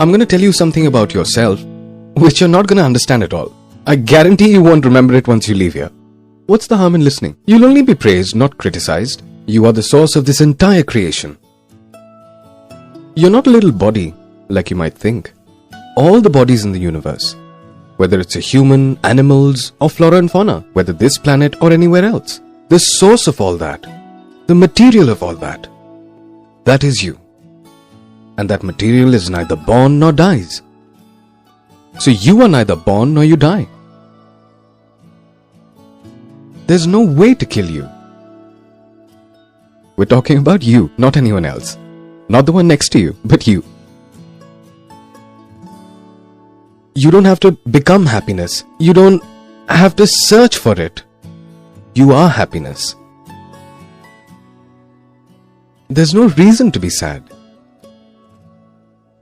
I'm going to tell you something about yourself which you're not going to understand at all. I guarantee you won't remember it once you leave here. What's the harm in listening? You'll only be praised, not criticized. You are the source of this entire creation. You're not a little body like you might think. All the bodies in the universe, whether it's a human, animals, or flora and fauna, whether this planet or anywhere else, the source of all that, the material of all that, that is you. And that material is neither born nor dies. So you are neither born nor you die. There's no way to kill you. We're talking about you, not anyone else. Not the one next to you, but you. You don't have to become happiness. You don't have to search for it. You are happiness. There's no reason to be sad.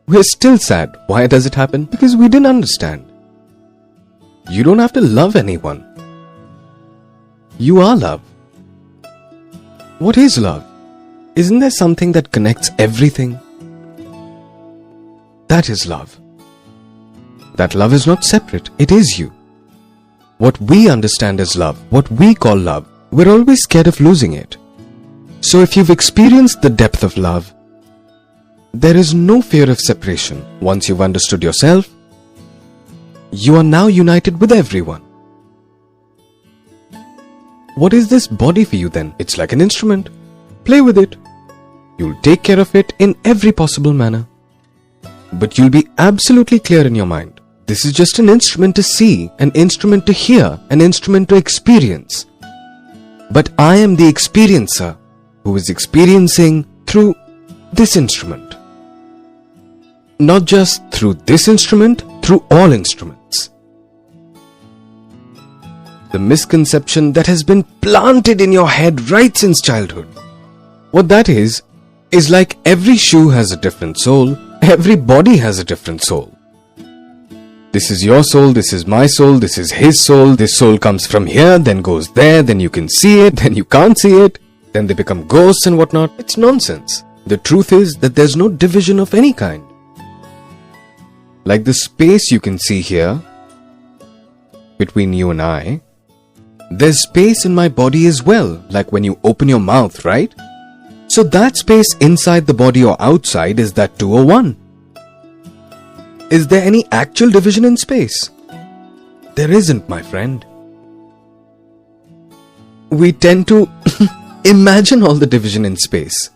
We're still sad. Why does it happen? Because we didn't understand. You don't have to love anyone. You are love. What is love? Isn't there something that connects everything? That is love. That love is not separate. It is you. What we understand as love, what we call love, we're always scared of losing it. So if you've experienced the depth of love, there is no fear of separation. Once you've understood yourself, you are now united with everyone. What is this body for you then? It's like an instrument. Play with it. You'll take care of it in every possible manner. But you'll be absolutely clear in your mind. This is just an instrument to see, an instrument to hear, an instrument to experience. But I am the experiencer who is experiencing through this instrument. Not just through this instrument, through all instruments. The misconception that has been planted in your head right since childhood. What that is like every shoe has a different sole, every body has a different soul. This is your soul, this is my soul, this is his soul, this soul comes from here, then goes there, then you can see it, then you can't see it, then they become ghosts and whatnot. It's nonsense. The truth is that there's no division of any kind. Like the space you can see here, between you and I, there's space in my body as well, like when you open your mouth, right? So that space inside the body or outside, is that 2 or 1? Is there any actual division in space? There isn't, my friend. We tend to imagine all the division in space.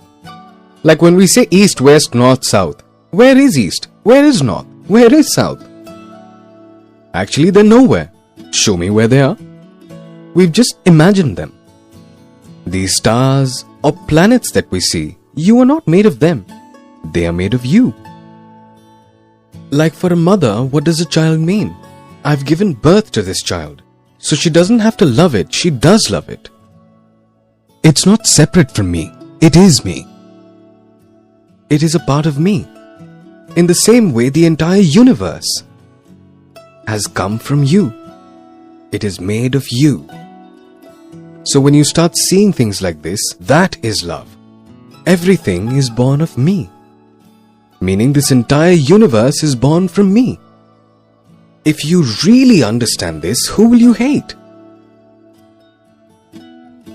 Like when we say east, west, north, south. Where is east? Where is north? Where is south? Actually, they're nowhere. Show me where they are. We've just imagined them. These stars or planets that we see, you are not made of them. They are made of you. Like for a mother, what does a child mean? I've given birth to this child. So she doesn't have to love it, she does love it. It's not separate from me. It is me. It is a part of me. In the same way, the entire universe has come from you. It is made of you. So when you start seeing things like this, that is love. Everything is born of me. Meaning this entire universe is born from me. If you really understand this, who will you hate?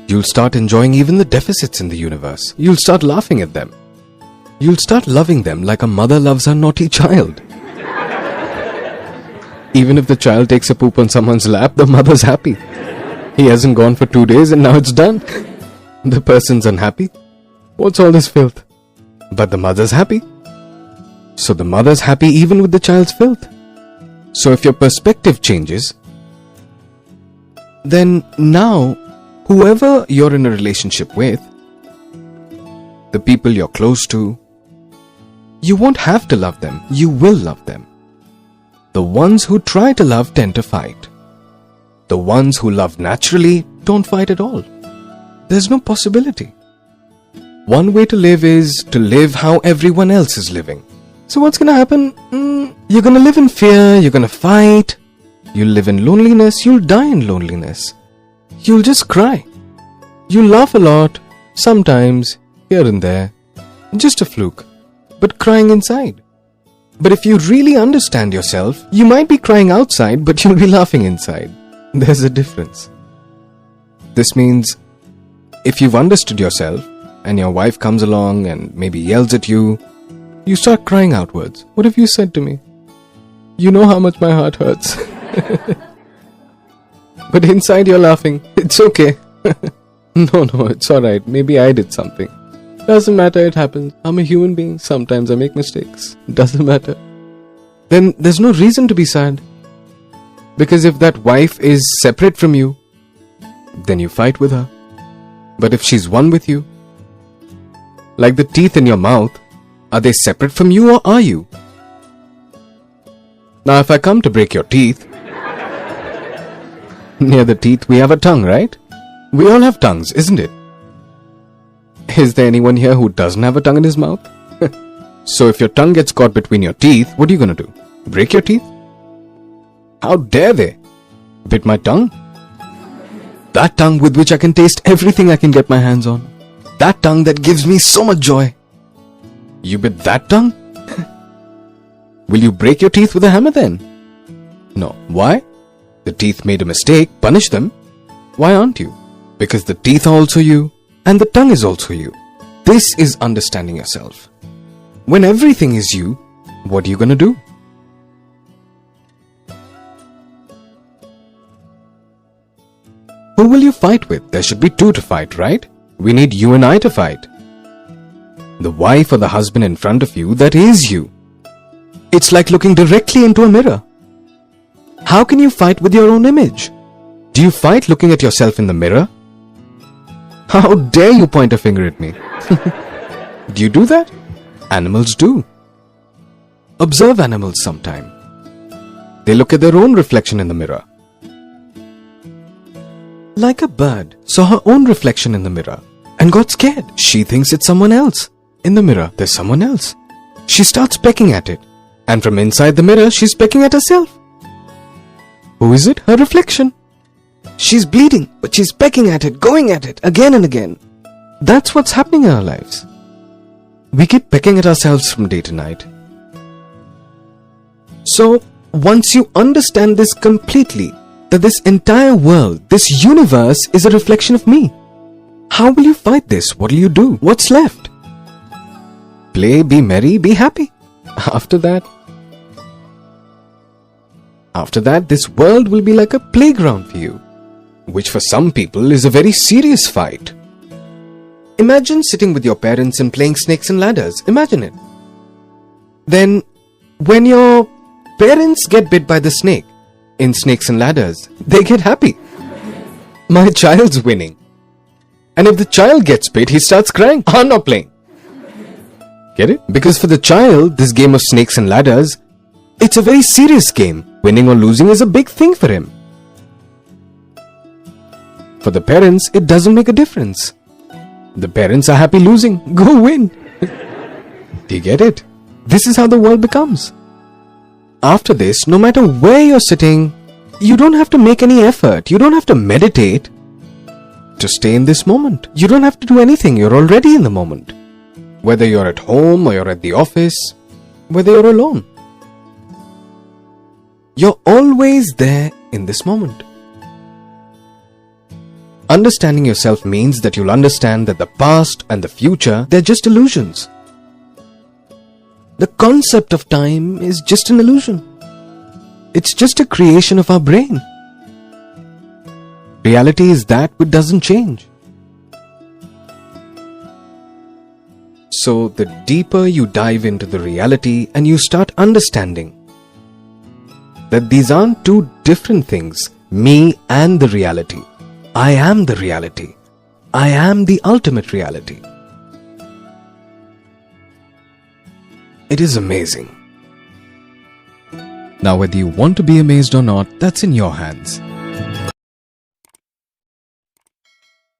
You'll start enjoying even the deficits in the universe. You'll start laughing at them. You'll start loving them like a mother loves her naughty child. Even if the child takes a poop on someone's lap, the mother's happy. He hasn't gone for 2 days and now it's done. The person's unhappy. What's all this filth? But the mother's happy. So the mother's happy even with the child's filth. So if your perspective changes, then now, whoever you're in a relationship with, the people you're close to, you won't have to love them. You will love them. The ones who try to love tend to fight. The ones who love naturally don't fight at all. There's no possibility. One way to live is to live how everyone else is living. So what's gonna happen? You're gonna live in fear, you're gonna fight, you'll live in loneliness, you'll die in loneliness. You'll just cry. You'll laugh a lot, sometimes, here and there. Just a fluke, but crying inside. But if you really understand yourself, you might be crying outside, but you'll be laughing inside. There's a difference. This means if you've understood yourself and your wife comes along and maybe yells at you, you start crying outwards. What have you said to me? You know how much my heart hurts. But inside you're laughing. It's okay. No, it's alright. Maybe I did something. Doesn't matter, it happens. I'm a human being. Sometimes I make mistakes. Doesn't matter. Then there's no reason to be sad. Because if that wife is separate from you, then you fight with her. But if she's one with you, like the teeth in your mouth, are they separate from you or are you? Now if I come to break your teeth, near the teeth we have a tongue, right? We all have tongues, isn't it? Is there anyone here who doesn't have a tongue in his mouth? So if your tongue gets caught between your teeth, what are you going to do? Break your teeth? How dare they? Bit my tongue? That tongue with which I can taste everything I can get my hands on. That tongue that gives me so much joy. You bit that tongue? Will you break your teeth with a hammer then? No. Why? The teeth made a mistake, punish them. Why aren't you? Because the teeth are also you, and the tongue is also you. This is understanding yourself. When everything is you, what are you going to do? Who will you fight with? There should be two to fight, right? We need you and I to fight. The wife or the husband in front of you, that is you. It's like looking directly into a mirror. How can you fight with your own image? Do you fight looking at yourself in the mirror? How dare you point a finger at me? Do you do that? Animals do. Observe animals sometime. They look at their own reflection in the mirror. Like a bird saw her own reflection in the mirror and got scared. She thinks it's someone else. In the mirror, there's someone else. She starts pecking at it. And from inside the mirror, she's pecking at herself. Who is it? Her reflection. She's bleeding, but she's pecking at it, going at it, again and again. That's what's happening in our lives. We keep pecking at ourselves from day to night. So, once you understand this completely, that this entire world, this universe is a reflection of me, how will you fight this? What will you do? What's left? Play, be merry, be happy. After that, this world will be like a playground for you, which for some people is a very serious fight. Imagine sitting with your parents and playing snakes and ladders. Imagine it. Then, when your parents get bit by the snake in snakes and ladders, they get happy. My child's winning. And if the child gets bit, he starts crying. I'm not playing. Get it? Because for the child, this game of snakes and ladders, it's a very serious game. Winning or losing is a big thing for him. For the parents, it doesn't make a difference. The parents are happy losing. Go win. Do you get it? This is how the world becomes. After this, no matter where you're sitting, you don't have to make any effort. You don't have to meditate to stay in this moment. You don't have to do anything. You're already in the moment. Whether you're at home or you're at the office, whether you're alone. You're always there in this moment. Understanding yourself means that you'll understand that the past and the future, they're just illusions. The concept of time is just an illusion. It's just a creation of our brain. Reality is that which doesn't change. So the deeper you dive into the reality and you start understanding that these aren't two different things, me and the reality. I am the reality. I am the ultimate reality. It is amazing. Now, whether you want to be amazed or not, that's in your hands.